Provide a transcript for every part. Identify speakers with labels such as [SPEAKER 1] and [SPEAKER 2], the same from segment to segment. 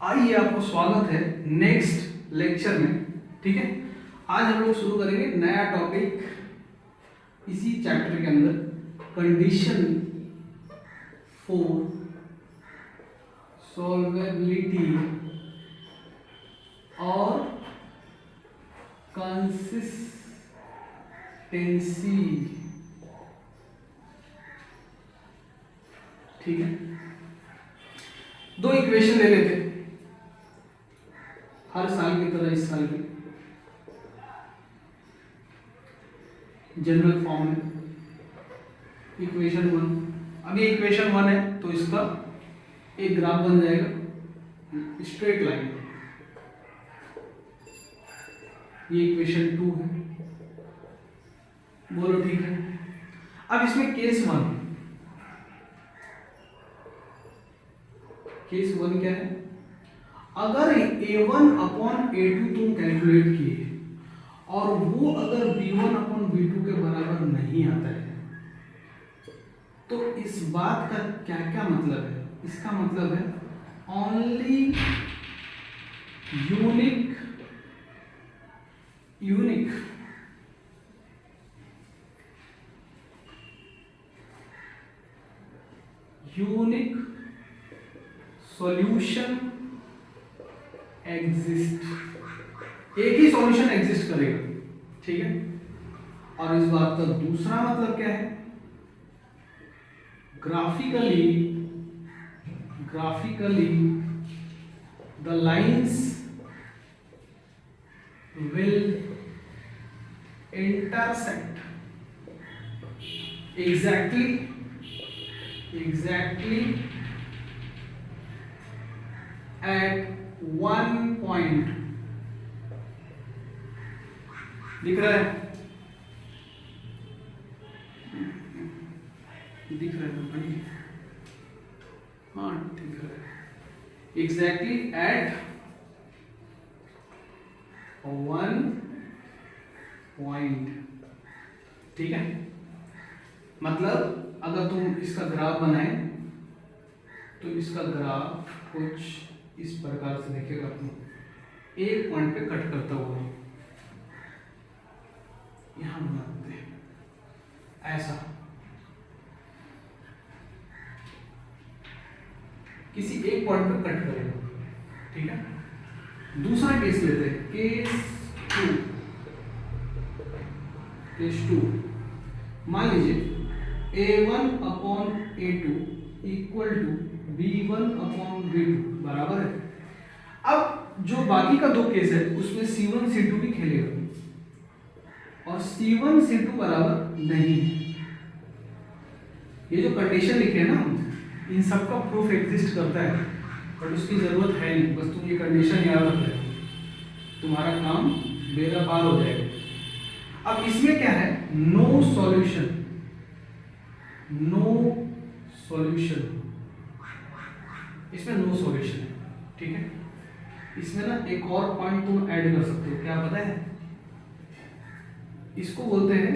[SPEAKER 1] आइए, आपको स्वागत है नेक्स्ट लेक्चर में। ठीक है, आज हम लोग शुरू करेंगे नया टॉपिक इसी चैप्टर के अंदर, कंडीशन फॉर सॉल्वेबिलिटी और कंसिस्टेंसी। ठीक है, दो इक्वेशन ले लेते हर साल की तरह इस साल भी जनरल फॉर्म में। इक्वेशन वन, अभी इक्वेशन वन है तो इसका एक ग्राफ बन जाएगा स्ट्रेट लाइन। ये इक्वेशन टू है, बोलो ठीक है। अब इसमें केस वन, केस वन क्या है? अगर a1 अपॉन a2 तुम कैलकुलेट किए और वो अगर b1 अपॉन b2 के बराबर नहीं आता है तो इस बात का क्या क्या मतलब है? इसका मतलब है ओनली यूनिक सॉल्यूशन एग्जिस्ट, एक ही सॉल्यूशन एग्जिस्ट करेगा। ठीक है, और इस बात का दूसरा मतलब क्या है? Graphically the lines will intersect exactly at one point। दिख रहा है? दिख रहा है भाई? हाँ दिख रहा है। Exactly at one point. ठीक है, मतलब अगर तुम इसका ग्राफ बनाए तो इसका ग्राफ कुछ इस प्रकार से देखेगा, तुम एक पॉइंट पे कट करता हुआ यहां बनाते हैं ऐसा, किसी एक पॉइंट पे कट करेगा। ठीक है, दूसरा केस लेते हैं, केस टू। मान लीजिए a1 upon a2 equal to b1 upon b2 बराबर है। अब जो बाकी का दो केस है उसमें c1 c2 भी खेलेगा और c1 c2 बराबर नहीं है। ये जो कंडीशन लिखे हैं ना, इन सब का प्रूफ एग्जिस्ट करता है बट उसकी जरूरत है नहीं, बस तुम ये कंडीशन याद रख ले, तुम्हारा काम बेड़ा पार हो जाएगा। अब इसमें क्या है? नो सॉल्यूशन, इसमें नो सॉल्यूशन है। ठीक है, इसमें ना एक और पॉइंट तुम ऐड कर सकते हो, क्या पता है? इसको बोलते हैं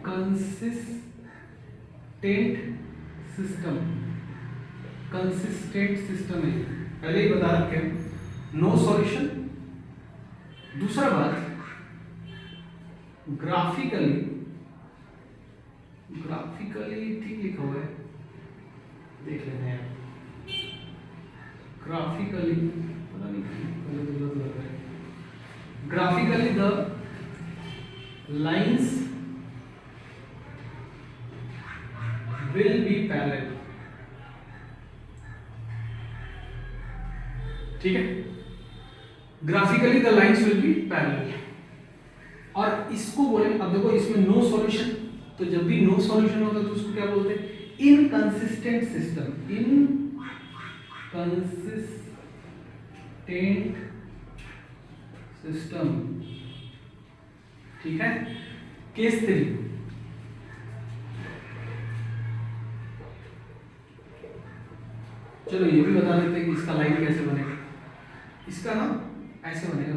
[SPEAKER 1] कंसिस्टेंट सिस्टम है, पहले ही बता रखे हैं। नो सॉल्यूशन, दूसरा बात ग्राफिकली ठीक लिखा हुआ है, देख लेते हैं। ग्राफिकली पता नहीं गलत लग रहा है। Graphically the lines will be parallel. ठीक है, graphically the lines will be parallel. और इसको बोले, अब देखो इसमें नो सॉल्यूशन, तो जब भी नो सॉल्यूशन होता है तो उसको क्या बोलते हैं? Inconsistent system. ठीक है, केस थ्री, चलो ये भी बता देते हैं कि इसका लाइन कैसे बनेगा। इसका ना ऐसे बनेगा,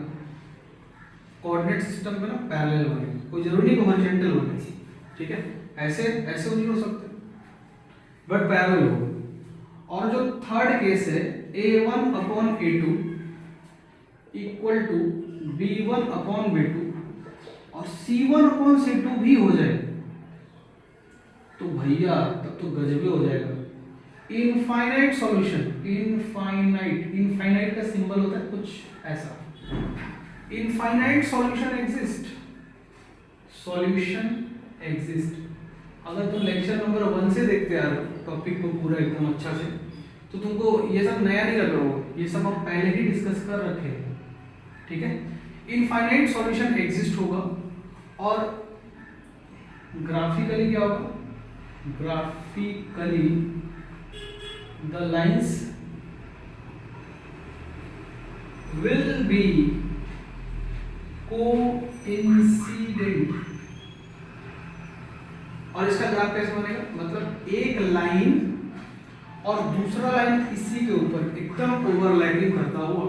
[SPEAKER 1] कोऑर्डिनेट सिस्टम पे ना पैरेलल बनेगा, कोई जरूरी नहीं कि हॉरिजॉन्टल बने। ठीक है, ऐसे नहीं हो सकते बट पैरेलल हो। और जो थर्ड केस है a1 upon a2 equal to b1 upon b2 और c1 अपॉन c2 भी हो जाए तो भैया तब तो गजबे हो जाएगा। इनफाइनाइट सॉल्यूशन, इनफाइनाइट का सिंबल होता है कुछ ऐसा। Infinite solution exist. अगर तुम लेक्चर नंबर 1 से देखते आ रहे हो टॉपिक को पूरा एकदम अच्छा से, तो तुमको ये सब नया नहीं लग रहा होगा, ये सब हम पहले ही डिस्कस कर रखे हैं, ठीक है। इनफाइनाइट सॉल्यूशन एग्जिस्ट होगा और ग्राफिकली क्या होगा, graphically the lines will be coincident. और इसका ग्राफ कैसे बनेगा, मतलब एक लाइन और दूसरा लाइन इसी के ऊपर एकदम ओवरलैपिंग करता हुआ,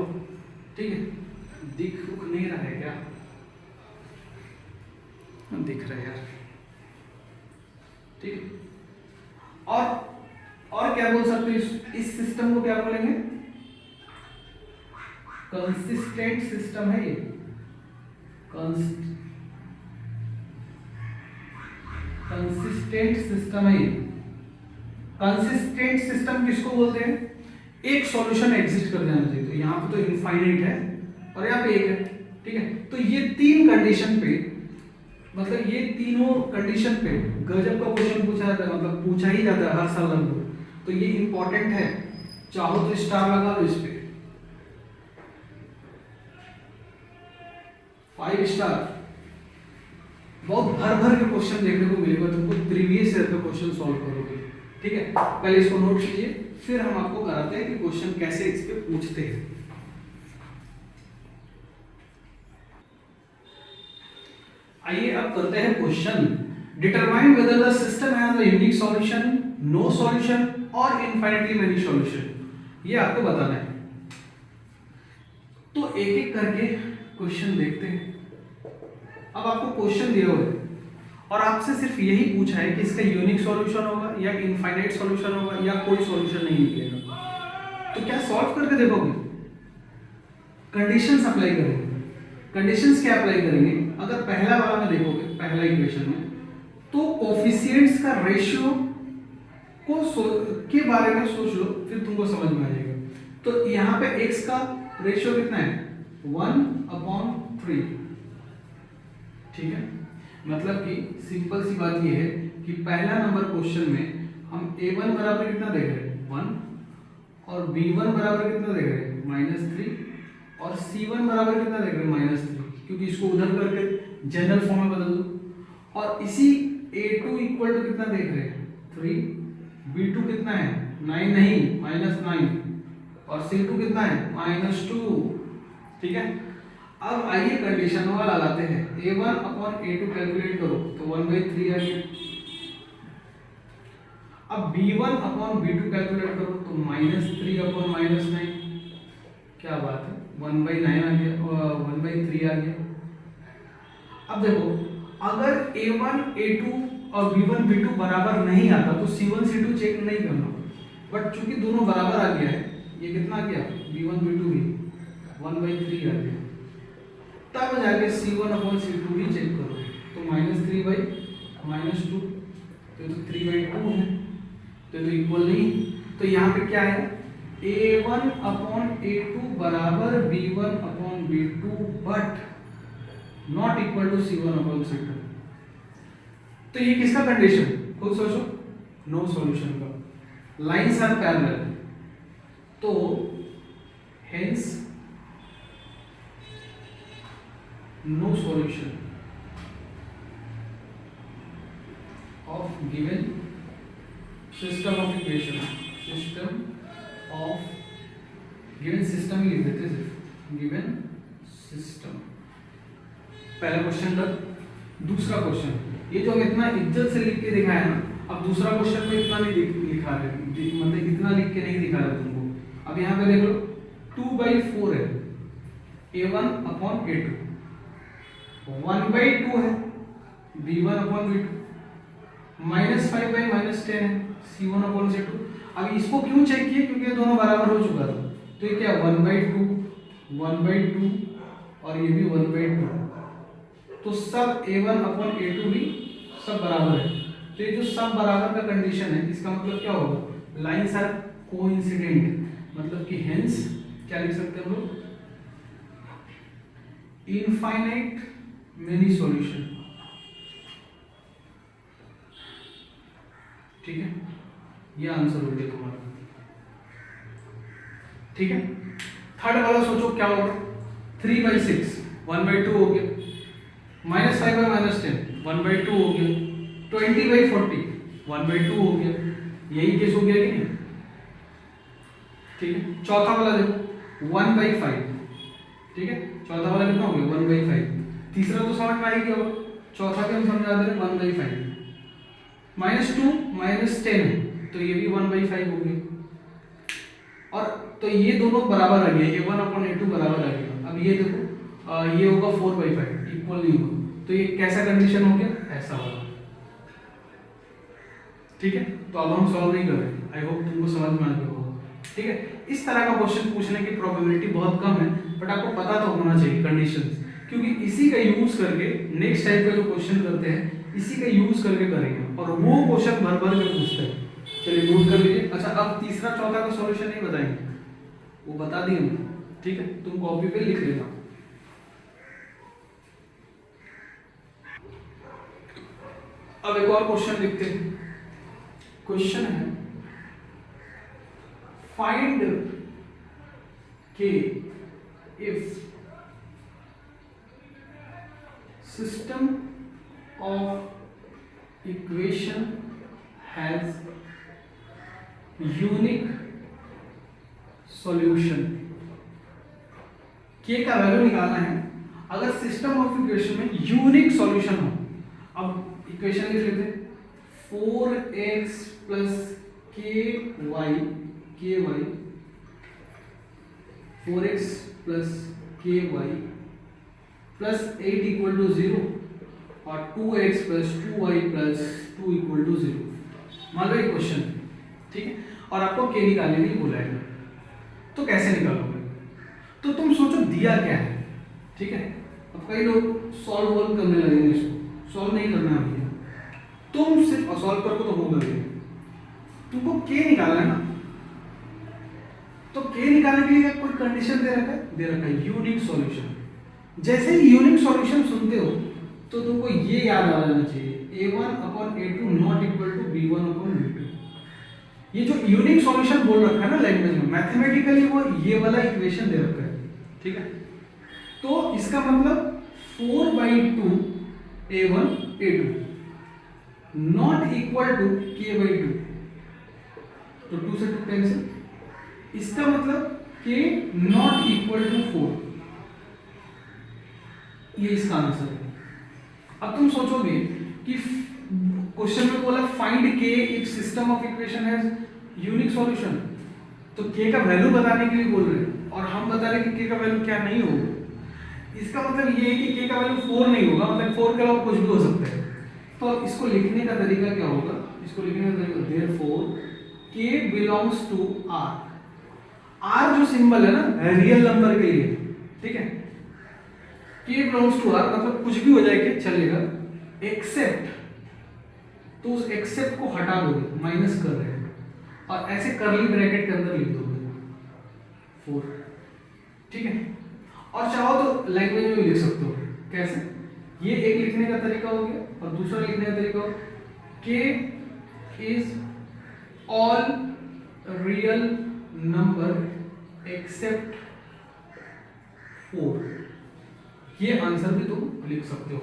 [SPEAKER 1] ठीक है। दिख नहीं रहा है क्या, दिख रहा है यार, ठीक है। और क्या बोल सकते हैं, इस सिस्टम को क्या बोलेंगे, कंसिस्टेंट सिस्टम है ये। कंसिस्टेंट सिस्टम है ये। कंसिस्टेंट सिस्टम किसको बोलते हैं, एक सॉल्यूशन एग्जिस्ट कर जाना चाहिए। तो यहाँ पे तो इनफाइनाइट है और यहाँ पे एक है, ठीक है। तो ये तीन कंडीशन पे, मतलब ये तीनों कंडीशन पे गजब का क्वेश्चन पूछा जाता है, मतलब पूछा ही जाता है हर साल लगभग। तो ये इंपॉर्टेंट है, चाहो तो स्टार लगा लो इस पे, 5 स्टार। बहुत भर भर के क्वेश्चन देखने को मिलेगा तुमको, प्रीवियस ईयर का क्वेश्चन सॉल्व करोगे, ठीक है। पहले इसको नोट कीजिए, फिर हम आपको कराते हैं कि क्वेश्चन कैसे इस पे पूछते हैं। आइए अब करते हैं question. Determine whether the system has a unique solution, no solution और इनफाइनाइटली मेनी सॉल्यूशन, ये आपको बताना है। तो एक एक करके क्वेश्चन देखते हैं। अब आपको क्वेश्चन दिया हुआ है और आपसे सिर्फ यही पूछा है कि इसका यूनिक सॉल्यूशन होगा या इनफाइनाइट सॉल्यूशन होगा या कोई सॉल्यूशन नहीं निकलेगा। तो क्या सॉल्व करके देखोगे, कंडीशंस अप्लाई करेंगे। कंडीशंस क्या अप्लाई करेंगे, अगर पहला वाला में देखोगे, पहला इक्वेशन में, तो कोफिशिएंट्स का रेशियो के बारे में सोच लो, फिर तुमको समझ में आ जाएगा। तो यहाँ पे x का रेशियो कितना है, 1/3, ठीक है। मतलब कि सिंपल सी बात ये है कि पहला नंबर क्वेश्चन में हम a1 बराबर कितना देख रहे हैं, 1, और b1 बराबर कितना देख रहे हैं, -3, और c1 बराबर कितना देख रहे हैं, -3, क्योंकि इसको उधर करके जनरल फॉर्म में बदल दो। और इसी a2 इक्वल टू कितना देख रहे हैं, 3, b2 कितना है, 9 नहीं, -9, और c2 कितना है, -2, ठीक है। अब आइए कंडीशन वाला लगाते हैं। a1 अपॉन a2 कैलकुलेट करो तो 1/3 आ गया। अब b1 अपॉन b2 कैलकुलेट करो तो -3 अपॉन -9, क्या बात है, 1/9 आ गया, 1/3 आ गया। अब देखो, अगर a1 a2 और b1 b2 बराबर नहीं आता तो c1 c2 चेक नहीं करना, बट चूंकि दोनों बराबर आ गया है, ये कितना आ गया, b1 b2 भी 1/3 आ गया। तब जाके c1 अपॉन c2 भी चेक करो तो -3/-2, तो 3/2 है, तो इक्वल नहीं। तो यहाँ पे क्या है, a1 अपॉन a2 बराबर b1 upon b2 but not equal to c1 upon c2। तो ये किसका कंडीशन, खुद सोचो, नो सॉल्यूशन का। लाइंस आर पैरेलल, तो hence no solution of given system of equation, system of given system ही लिख देते हैं, given system। पहला क्वेश्चन का। दूसरा क्वेश्चन, ये जो हम इतना इज्जत से लिख के दिखाया ना, अब दूसरा क्वेश्चन में इतना नहीं लिखा रहे, मतलब इतना लिख के नहीं दिखा रहे तुमको। अब यहाँ पे देख लो 2/4 है, a1 अपॉन a2, 1/2 है b1 अपॉन b2, -5/-10 है c1 अपॉन c2। अब इसको क्यों चेक किया, क्योंकि ये दोनों बराबर हो चुका था, तो ये क्या 1/2 और ये भी 1/2, तो सब A1/A2 भी सब बराबर है। तो ये जो सब बराबर का कंडीशन है, इसका मतलब क्या होगा, लाइंस आर कोइंसिडेंट, मतलब कि हेंस क्या लिख सकते हैं हम लोग, इनफाइनाइट मेनी सॉल्यूशन। ठीक है, ये आंसर हो गया तुम्हारा। ठीक है, थर्ड वाला सोचो क्या होगा, 3/6 1/2 हो गया, -5/-10 1/2 हो गया, 20/40 1/2 हो गया, यही केस हो गया कि नहीं। ठीक है, चौथा वाला देखो 1/5, ठीक है, चौथा वाला कितना हो गया 1/5, तीसरा तो समझ में आ ही गया होगा, चौथा भी हम समझा दे रहे 1/5, -2 -10 है तो ये भी 1/5 हो गया, और तो ये दोनों बराबर आ गए, A1/A2 बराबर आ गया। अब ये देखो ये होगा 4/5, इक्वल नहीं होगा, तो ये कैसा कंडीशन हो गया, ऐसा वाला। ठीक है, तो अब हम सॉल्व नहीं कर रहे, आई होप तुमको समझ में आ गया होगा। ठीक है, इस तरह का क्वेश्चन पूछने की प्रोबेबिलिटी बहुत कम है, बट आपको पता तो होना चाहिए कंडीशंस, क्योंकि इसी का यूज करके नेक्स्ट टाइप का जो क्वेश्चन करते हैं इसी का यूज करके करेंगे, और वो क्वेश्चन भर भर के पूछते हैं। चलिए नोट कर लीजिए। अच्छा, अब तीसरा चौथा का सॉल्यूशन नहीं बताएंगे, वो बता दिए हमने। ठीक है, तुम कॉपी पे लिख लेना। अब एक और क्वेश्चन लिखते हैं। क्वेश्चन है फाइंड के if system of equation has unique solution. के का वैल्यू निकालना है अगर सिस्टम ऑफ इक्वेशन में यूनिक सॉल्यूशन हो। अब इक्वेशन लिख लेते हैं, 4x + ky 4x + ky + 8 = 0 और 2x + 2y + 2 = 0। मान लो ये क्वेश्चन, ठीक है, और आपको के निकालने के लिए बुलाएगा, तो कैसे निकालोगे? तो तुम सोचो दिया क्या है। ठीक है, अब कई लोग सॉल्व करने लगेंगे, इसको सॉल्व नहीं करना है, तुम सिर्फ सॉल्व करो तो होगा नहीं, तुमको के निकालना है ना। तो के निकालने के लिए कोई कंडीशन दे रखा है यूनिक सॉल्यूशन। जैसे ही यूनिक सॉल्यूशन सुनते हो तो तुमको ये याद आ जाना चाहिए, A1/A2 not equal to B1/B2। ये जो यूनिक सॉल्यूशन बोल रखा है ना लैंग्वेज में, मैथमेटिकली वो ये वाला इक्वेशन दे रखा है। ठीक है, तो इसका मतलब 4/2 A1/A2 not equal to k/2, तो 2 से 2 कैंसिल, इसका मतलब k नॉट इक्वल टू 4, ये इसका आंसर है। अब तुम सोचोगे कि क्वेश्चन में बोला फाइंड के if system of equation has unique solution, तो के का वैल्यू बताने के लिए बोल रहे हैं, और हम बता रहे हैं कि के का वैल्यू क्या नहीं होगा। इसका मतलब ये है कि के का वैल्यू 4 नहीं होगा, मतलब 4 के अलावा कुछ भी हो सकता है। तो इसको लिखने का तरीका क्या होगा, इसको लिखने का तरीका therefore k belongs to r। r जो सिंबल है ना रियल नंबर के लिए, ठीक है, k belongs to r मतलब कुछ भी हो जाएगा चलेगा, एक्सेप्ट, तो उस एक्सेप्ट को हटा दोगे, माइनस कर रहे हैं, और ऐसे करली ब्रैकेट के अंदर लिख दोगे 4। ठीक है, और चाहो तो लैंग्वेज में भी लिख सकते हो। कैसे? ये एक लिखने का तरीका हो गया, और दूसरा लिखने का तरीका हो k is all real number except 4। ये आंसर भी तुम लिख सकते हो।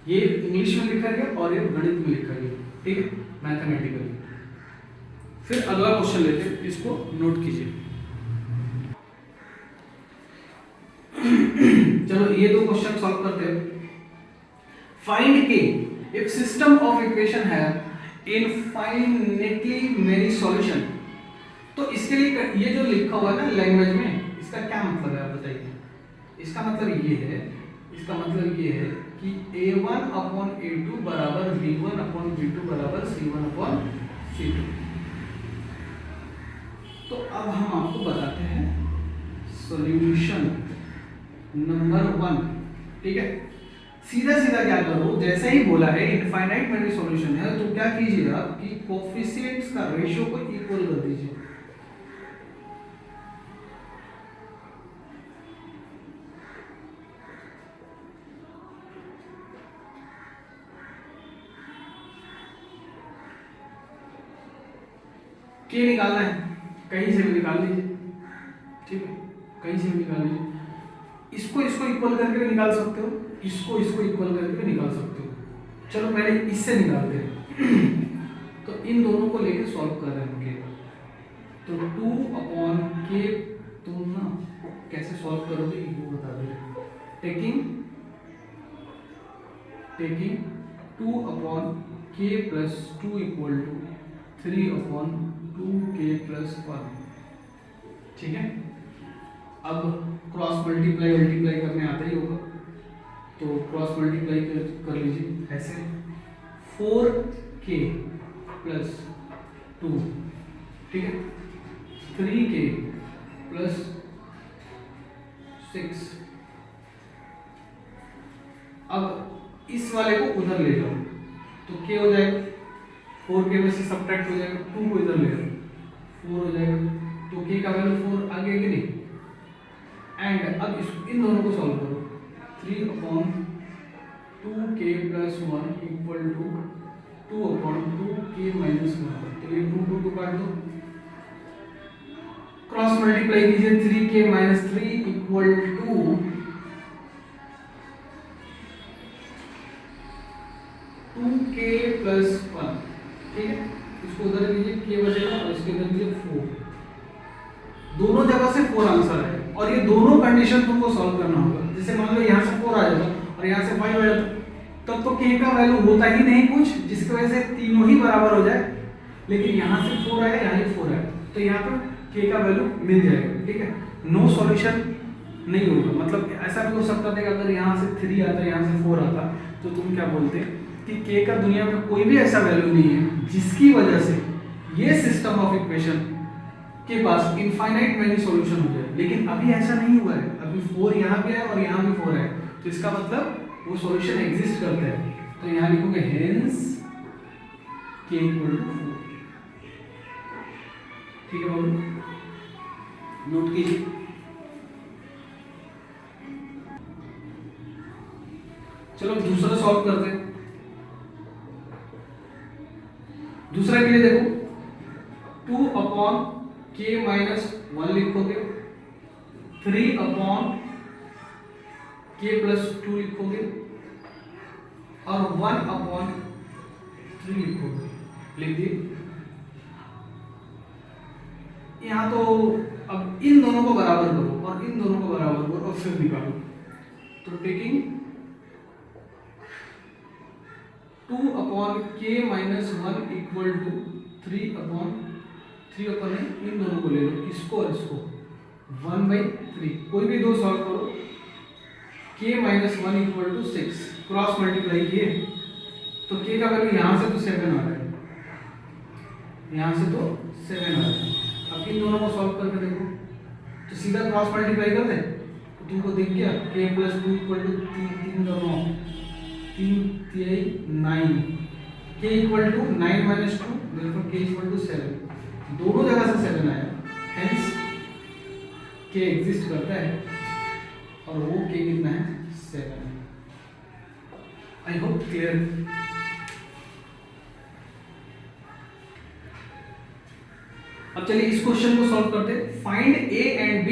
[SPEAKER 1] ये इंग्लिश में लिखा गया और ये गणित में लिखा गया, ठीक है, मैथमेटिकली। फिर अगला क्वेश्चन लेते हैं, इसको नोट कीजिए। चलो ये दो क्वेश्चन सॉल्व करते हैं। फाइंड के इफ सिस्टम ऑफ इक्वेशन है इनफाइनाइटली मेनी सॉल्यूशन। तो इसके लिए ये जो लिखा हुआ है ना लैंग्वेज में, इसका क्या मतलब है आप बताइए। इसका मतलब ये है, इसका मतलब ये है कि A1/A2 = B1/B2 = C1/C2। तो अब हम आपको बताते हैं सॉल्यूशन नंबर 1। ठीक है, सीधा सीधा क्या करो, जैसे ही बोला है इनफाइनाइट मैनी सॉल्यूशन है तो क्या कीजिए आप कि कोफिशिएंट्स का रेशियो को इक्वल कर दीजिए। के निकालना है, कहीं से भी निकाल लीजिए। ठीक है, कहीं से भी निकाल लीजिए। इसको इसको इक्वल करके भी निकाल सकते हो, इसको इसको इक्वल करके भी निकाल सकते हो। चलो पहले इससे निकालते हैं। तो इन दोनों को लेके सॉल्व कर रहे हैं के, तो 2/k तुम ना कैसे सॉल्व करोगे ये बता दो। Taking 2/k + 2 = 3/2k + 1। ठीक है, अब क्रॉस मल्टीप्लाई करने आता ही होगा, तो क्रॉस मल्टीप्लाई कर लीजिए ऐसे। 4k + 2, ठीक है, 3k + 6। अब इस वाले को उधर ले लो तो k हो जाएगा, 4k में से सब्ट्रैक्ट हो जाएगा, 2 को इधर ले लो 4 हो जाएगा, तो k का वैल्यू 4 आ गया कि नहीं। एंड अब इन दोनों को सॉल्व करो। 3/2k + 1 = 2/2k - 1। तो ये 2 को काट दो, क्रॉस मल्टीप्लाई कीजिए। 3k - 3 = 2k + 1। ठीक है, इसको उधर लीजिए, k बचेगा और इसके उधर लीजिए 4। दोनों जगह से 4 आंसर है और ये दोनों कंडीशन तुमको सॉल्व करना होगा। जैसे मान लो यहाँ से 4 आ जाता और यहाँ से 5 आ जाता, तब तो k का वैल्यू होता ही नहीं कुछ, जिसकी वजह से तीनों ही बराबर हो जाए। लेकिन यहाँ से 4 आया, यहाँ से 4 आया, तो यहाँ पर k का वैल्यू मिल जाएगा। ठीक है, नो सॉल्यूशन नहीं होगा। मतलब ऐसा भी हो सकता था कि अगर यहाँ से 3 आता, यहाँ से 4 आता, तो तुम क्या बोलते कि k का दुनिया में कोई भी ऐसा वैल्यू नहीं है जिसकी वजह से ये सिस्टम ऑफ इक्वेशन के पास इनफाइनाइट मैनी सॉल्यूशन हो जाए। लेकिन अभी ऐसा नहीं हुआ है, अभी 4 यहाँ भी है और यहाँ भी 4 है, तो इसका मतलब वो सॉल्यूशन एग्जिस्ट करता है। तो यहाँ लिखोगे हेंस k = 4। ठीक है बाबू, नोट कीजिए। चलो दूसरा सॉल्व करते हैं। दूसरा के लिए देखो, 2/k - 1 लिखोगे, 3/k + 2 लिखोगे और 1/3 लिखोगे। लिख दिए। यहाँ तो अब इन दोनों को बराबर करो और इन दोनों को बराबर करो और फिर निकालो। तो टेकिंग 2/k - 1 = 3/3 इन दोनों को ले लो, इसको और इसको, 1/3। कोई भी दो सॉल्व करो। k - 1 = 6, क्रॉस मल्टीप्लाई किए तो k का वैल्यू यहाँ से तो 7 आ रहा है, यहाँ से तो 7 आ रहा है। अब इन दोनों को सॉल्व करके देखो, तो सीधा क्रॉस मल्टीप्लाई कर दे तो तुमको दिख गया k + 2 = 3 दोनों 3 3 9, k = 9 - 2, therefore k = 7। दोनों जगह से 7 आया, हेंस k एग्जिस्ट करता है और वो k कितना है, 7 है। I hope clear. अब चलिए इस क्वेश्चन को सॉल्व करते हैं। Find a and b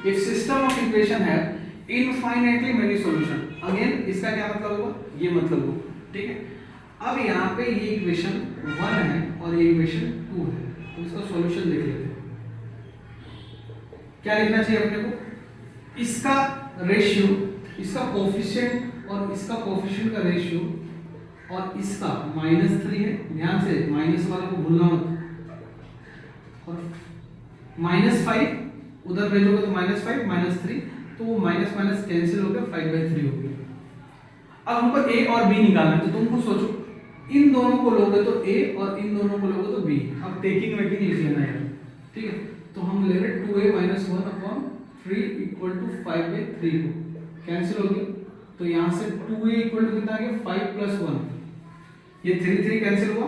[SPEAKER 1] if system of equation है इनफाइनाइटली मेनी सॉल्यूशन। अगेन इसका क्या मतलब होगा, ये मतलब होगा। ठीक है, अब यहाँ पे ये इक्वेशन 1 है और ये इक्वेशन 2 है, तो इसका सॉल्यूशन देख लेते हैं। क्या लिखना चाहिए अपने को, इसका रेशियो, इसका कोफिशिएंट और इसका कोफिशिएंट का रेशियो, और इसका -3 है, ध्यान से माइनस वाले को भूलना मत, और -5 उधर भेजोगे तो -5 - 3, तो वो माइनस माइनस कैंसिल हो गया, 5/3 हो गया। अब हमको a और b निकालना है, तो तुम खुद सोचो, इन दोनों को लोगे तो a और इन दोनों को लोगे तो b। अब टेकिंग वेकिंग लिख लेना है, ठीक है। तो हम ले रहे 2a minus 1 upon 3 equal to 5/3 को कैंसिल हो गया। तो यहाँ से 2a इक्वल टू कितना आ गया 5 प्लस 1, ये 3 कैंसिल हुआ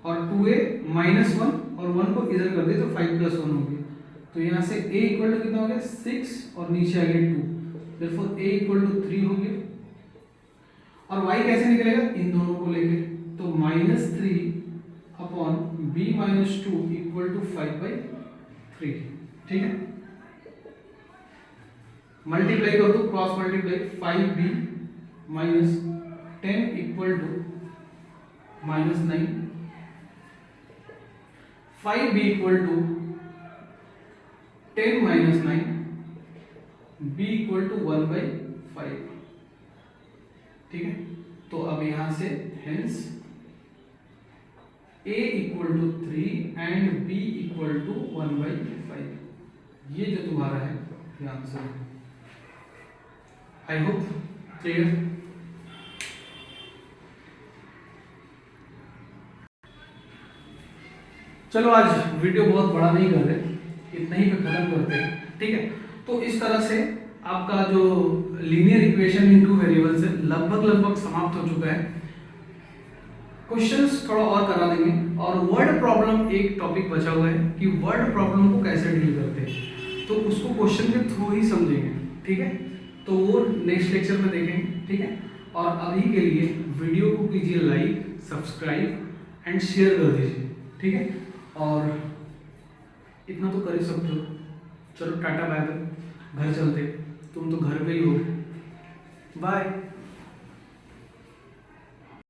[SPEAKER 1] और 2a माइनस 1 और 1 को इधर कर दिया तो 5 प्लस 1 हो गया। तो यहाँ से a इक्वल टू कितना हो गया 6 और नीचे आ गया 2, therefore a इक्वल टू 3 हो गया। और y कैसे निकलेगा इन दोनों को लेके, तो -3 upon b minus 2 equal to 5/3, ठीक है। मल्टीप्लाई कर दो, cross multiply, 5b minus 10 equal to -9, 5b equal to 10 minus 9, b equal to 1/5, ठीक है। तो अब यहां से hence a equal to 3 and b equal to 1/5, ये जो तुम्हारा है ये आंसर है। I hope clear. चलो आज वीडियो बहुत बड़ा नहीं कर रहे, इतना ही पे खत्म करते हैं, ठीक है। तो इस तरह से आपका जो लीनियर इक्वेशन इन 2 वेरिएबल्स है लगभग समाप्त हो चुका है। क्वेश्चंस थोड़ा और करा देंगे और वर्ड प्रॉब्लम एक टॉपिक बचा हुआ है कि वर्ड प्रॉब्लम को कैसे डील करते हैं, तो उसको क्वेश्चन के थ्रू ही समझेंगे, ठीक है। तो वो नेक्स्ट लेक्चर में देखेंगे, ठीक है। और अभी के लिए वीडियो को कीजिए लाइक, सब्सक्राइब एंड शेयर कर दीजिए, ठीक है। और इतना तो कर ही सकते हो। चलो टाटा बाय बाय, घर चलते, तुम तो घर पे ही हो। बाय।